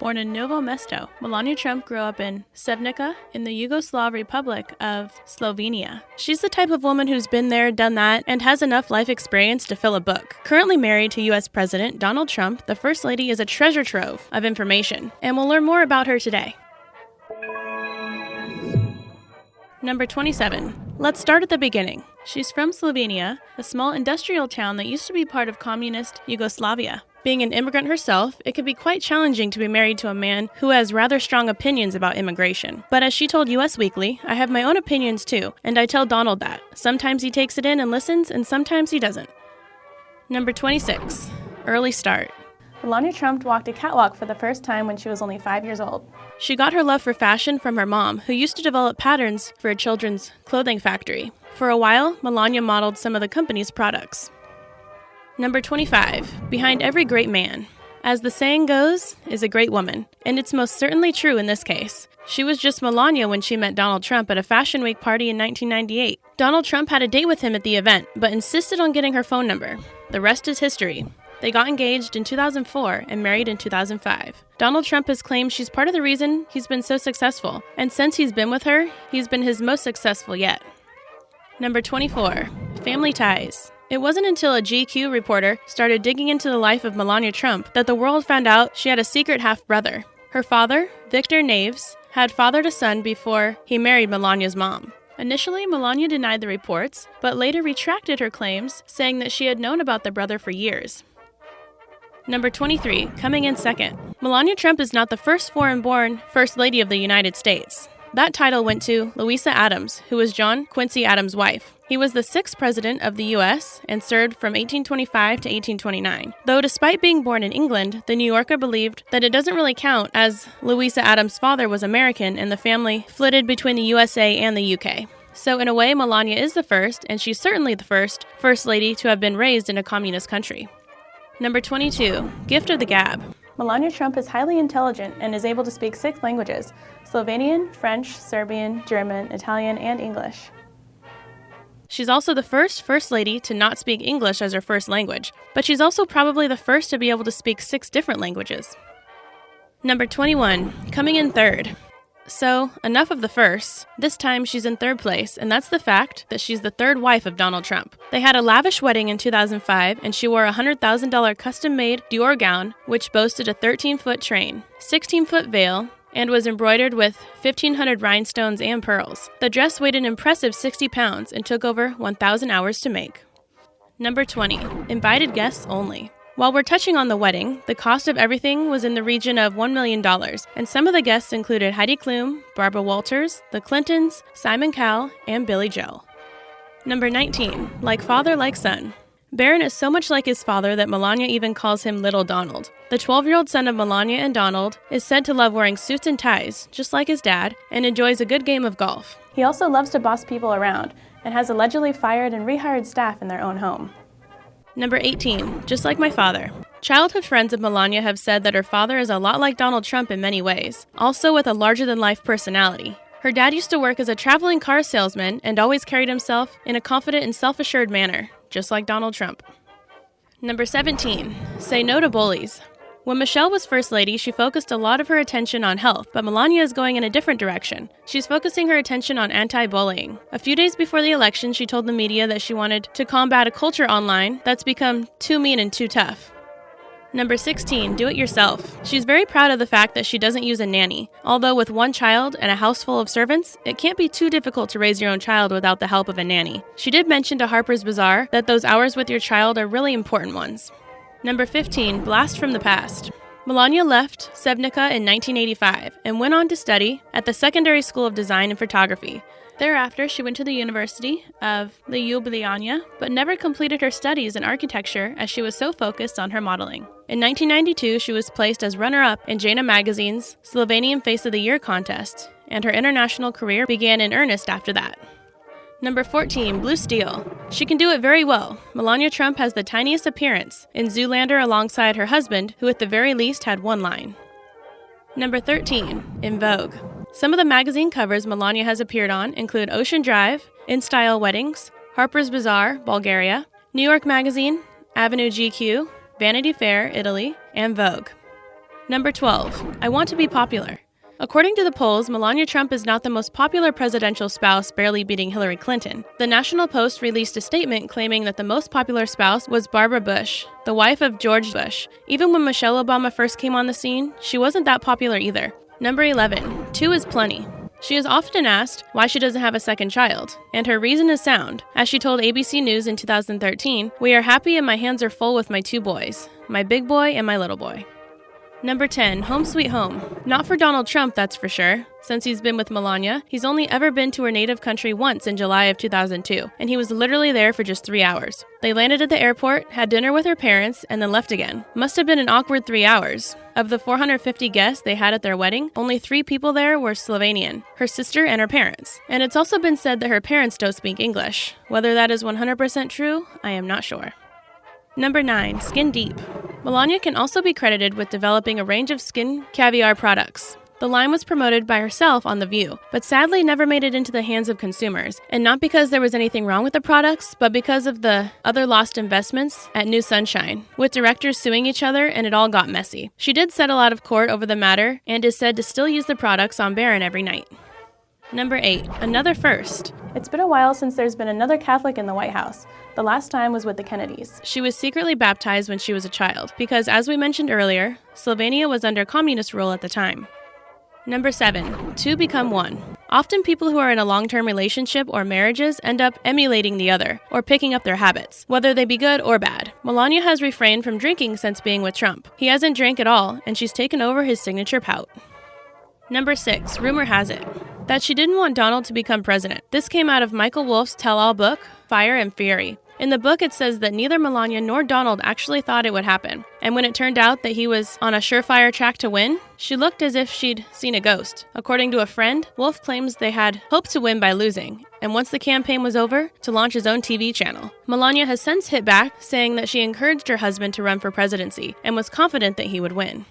Born in Novo Mesto, Melania Trump grew up in Sevnica in the Yugoslav Republic of Slovenia. She's the type of woman who's been there, done that, and has enough life experience to fill a book. Currently married to U.S. President Donald Trump, the First Lady is a treasure trove of information, and we'll learn more about her today. Number 27. Let's start at the beginning. She's from Slovenia, a small industrial town that used to be part of communist Yugoslavia. Being an immigrant herself, it could be quite challenging to be married to a man who has rather strong opinions about immigration. But as she told US Weekly, I have my own opinions too, and I tell Donald that. Sometimes he takes it in and listens, and sometimes he doesn't. Number 26. Early start. Melania Trump walked a catwalk for the first time when she was only 5 years old. She got her love for fashion from her mom, who used to develop patterns for a children's clothing factory. For a while, Melania modeled some of the company's products. Number 25. Behind every great man, as the saying goes, is a great woman, and it's most certainly true in this case. She was just Melania when she met Donald Trump at a Fashion Week party in 1998. Donald Trump had a date with him at the event, but insisted on getting her phone number. The rest is history. They got engaged in 2004 and married in 2005. Donald Trump has claimed she's part of the reason he's been so successful, and since he's been with her, he's been his most successful yet. Number 24. Family ties. It wasn't until a GQ reporter started digging into the life of Melania Trump that the world found out she had a secret half-brother. Her father, Victor Naves, had fathered a son before he married Melania's mom. Initially, Melania denied the reports, but later retracted her claims, saying that she had known about the brother for years. Number 23, coming in second. Melania Trump is not the first foreign-born First Lady of the United States. That title went to Louisa Adams, who was John Quincy Adams' wife. He was the 6th president of the U.S. and served from 1825 to 1829. Though despite being born in England, the New Yorker believed that it doesn't really count as Louisa Adams' father was American and the family flitted between the USA and the UK. So in a way, Melania is the first, and she's certainly the first First Lady to have been raised in a communist country. Number 22, gift of the gab. Melania Trump is highly intelligent and is able to speak 6 languages: Slovenian, French, Serbian, German, Italian, and English. She's also the first First Lady to not speak English as her first language, but she's also probably the first to be able to speak 6 different languages. Number 21, coming in third. So, enough of the firsts. This time she's in third place, and that's the fact that she's the third wife of Donald Trump. They had a lavish wedding in 2005, and she wore a $100,000 custom-made Dior gown, which boasted a 13-foot train, 16-foot veil, and was embroidered with 1,500 rhinestones and pearls. The dress weighed an impressive 60 pounds and took over 1,000 hours to make. Number 20, invited guests only. While we're touching on the wedding, the cost of everything was in the region of $1 million, and some of the guests included Heidi Klum, Barbara Walters, the Clintons, Simon Cowell, and Billy Joel. Number 19, like father, like son. Barron is so much like his father that Melania even calls him Little Donald. The 12-year-old son of Melania and Donald is said to love wearing suits and ties, just like his dad, and enjoys a good game of golf. He also loves to boss people around, and has allegedly fired and rehired staff in their own home. Number 18, just like my father. Childhood friends of Melania have said that her father is a lot like Donald Trump in many ways, also with a larger-than-life personality. Her dad used to work as a traveling car salesman and always carried himself in a confident and self-assured manner, just like Donald Trump. Number 17, say no to bullies. When Michelle was First Lady, she focused a lot of her attention on health, but Melania is going in a different direction. She's focusing her attention on anti-bullying. A few days before the election, she told the media that she wanted to combat a culture online that's become too mean and too tough. Number 16, do it yourself. She's very proud of the fact that she doesn't use a nanny. Although with one child and a house full of servants, it can't be too difficult to raise your own child without the help of a nanny. She did mention to Harper's Bazaar that those hours with your child are really important ones. Number 15, blast from the past. Melania left Sevnica in 1985 and went on to study at the Secondary School of Design and Photography. Thereafter, she went to the University of Ljubljana, but never completed her studies in architecture as she was so focused on her modeling. In 1992, she was placed as runner-up in Jana Magazine's Slovenian Face of the Year contest, and her international career began in earnest after that. Number 14, Blue Steel. She can do it very well. Melania Trump has the tiniest appearance in Zoolander alongside her husband, who at the very least had one line. Number 13, in Vogue. Some of the magazine covers Melania has appeared on include Ocean Drive, In Style Weddings, Harper's Bazaar, Bulgaria, New York Magazine, Avenue GQ, Vanity Fair, Italy, and Vogue. Number 12. I want to be popular. According to the polls, Melania Trump is not the most popular presidential spouse, barely beating Hillary Clinton. The National Post released a statement claiming that the most popular spouse was Barbara Bush, the wife of George Bush. Even when Michelle Obama first came on the scene, she wasn't that popular either. Number 11. 2 is plenty. She is often asked why she doesn't have a second child, and her reason is sound. As she told ABC News in 2013, "We are happy and my hands are full with my 2 boys, my big boy and my little boy." Number 10. Home sweet home. Not for Donald Trump, that's for sure. Since he's been with Melania, he's only ever been to her native country once in July of 2002, and he was literally there for just 3 hours. They landed at the airport, had dinner with her parents, and then left again. Must have been an awkward 3 hours. Of the 450 guests they had at their wedding, only 3 people there were Slovenian, her sister and her parents. And it's also been said that her parents don't speak English. Whether that is 100% true, I am not sure. Number 9. Skin deep. Melania can also be credited with developing a range of skin caviar products. The line was promoted by herself on The View, but sadly never made it into the hands of consumers, and not because there was anything wrong with the products, but because of the other lost investments at New Sunshine, with directors suing each other and it all got messy. She did settle out of court over the matter and is said to still use the products on Barron every night. Number 8. Another first. It's been a while since there's been another Catholic in the White House. The last time was with the Kennedys. She was secretly baptized when she was a child, because as we mentioned earlier, Slovenia was under communist rule at the time. Number 7. 2 become 1. Often people who are in a long-term relationship or marriages end up emulating the other, or picking up their habits, whether they be good or bad. Melania has refrained from drinking since being with Trump. He hasn't drank at all, and she's taken over his signature pout. Number 6. Rumor has it that she didn't want Donald to become president. This came out of Michael Wolff's tell-all book, Fire and Fury. In the book, it says that neither Melania nor Donald actually thought it would happen. And when it turned out that he was on a surefire track to win, she looked as if she'd seen a ghost. According to a friend, Wolff claims they had hoped to win by losing, and once the campaign was over, to launch his own TV channel. Melania has since hit back, saying that she encouraged her husband to run for presidency, and was confident that he would win.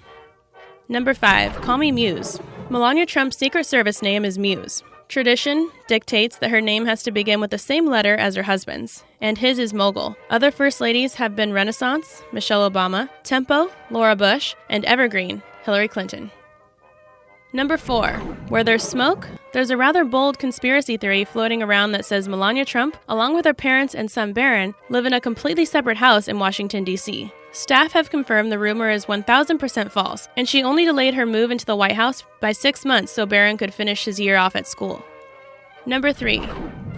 Number 5. Call me Muse. Melania Trump's Secret Service name is Muse. Tradition dictates that her name has to begin with the same letter as her husband's, and his is Mogul. Other First Ladies have been Renaissance, Michelle Obama, Tempo, Laura Bush, and Evergreen, Hillary Clinton. Number 4. Where there's smoke, there's a rather bold conspiracy theory floating around that says Melania Trump, along with her parents and son Barron, live in a completely separate house in Washington, D.C. Staff have confirmed the rumor is 1,000% false, and she only delayed her move into the White House by 6 months so Barron could finish his year off at school. Number 3.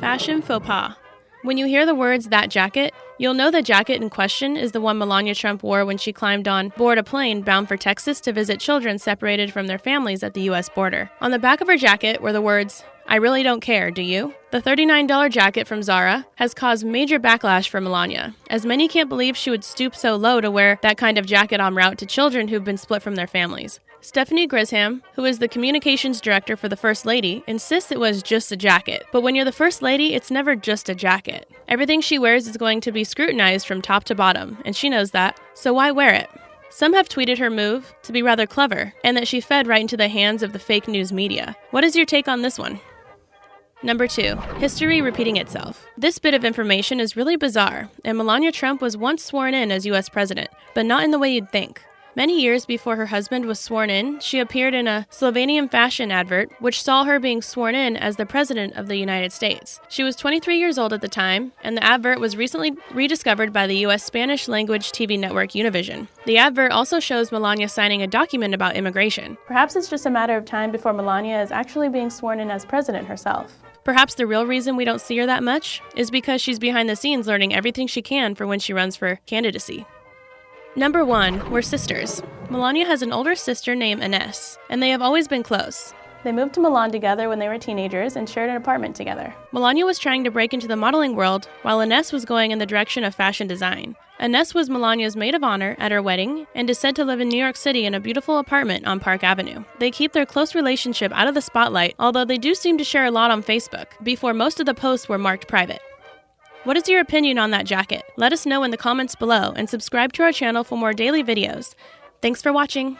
Fashion faux pas. When you hear the words "that jacket," you'll know the jacket in question is the one Melania Trump wore when she climbed on board a plane bound for Texas to visit children separated from their families at the U.S. border. On the back of her jacket were the words, "I really don't care, do you?" The $39 jacket from Zara has caused major backlash for Melania, as many can't believe she would stoop so low to wear that kind of jacket en route to children who've been split from their families. Stephanie Grisham, who is the communications director for the First Lady, insists it was just a jacket. But when you're the First Lady, it's never just a jacket. Everything she wears is going to be scrutinized from top to bottom, and she knows that, so why wear it? Some have tweeted her move to be rather clever, and that she fed right into the hands of the fake news media. What is your take on this one? Number 2. History repeating itself. This bit of information is really bizarre, and Melania Trump was once sworn in as U.S. president, but not in the way you'd think. Many years before her husband was sworn in, she appeared in a Slovenian fashion advert, which saw her being sworn in as the President of the United States. She was 23 years old at the time, and the advert was recently rediscovered by the U.S. Spanish-language TV network Univision. The advert also shows Melania signing a document about immigration. Perhaps it's just a matter of time before Melania is actually being sworn in as president herself. Perhaps the real reason we don't see her that much is because she's behind the scenes learning everything she can for when she runs for candidacy. Number 1. We're sisters. Melania has an older sister named Ines, and they have always been close. They moved to Milan together when they were teenagers and shared an apartment together. Melania was trying to break into the modeling world, while Ines was going in the direction of fashion design. Ines was Melania's maid of honor at her wedding and is said to live in New York City in a beautiful apartment on Park Avenue. They keep their close relationship out of the spotlight, although they do seem to share a lot on Facebook, before most of the posts were marked private. What is your opinion on that jacket? Let us know in the comments below and subscribe to our channel for more daily videos. Thanks for watching.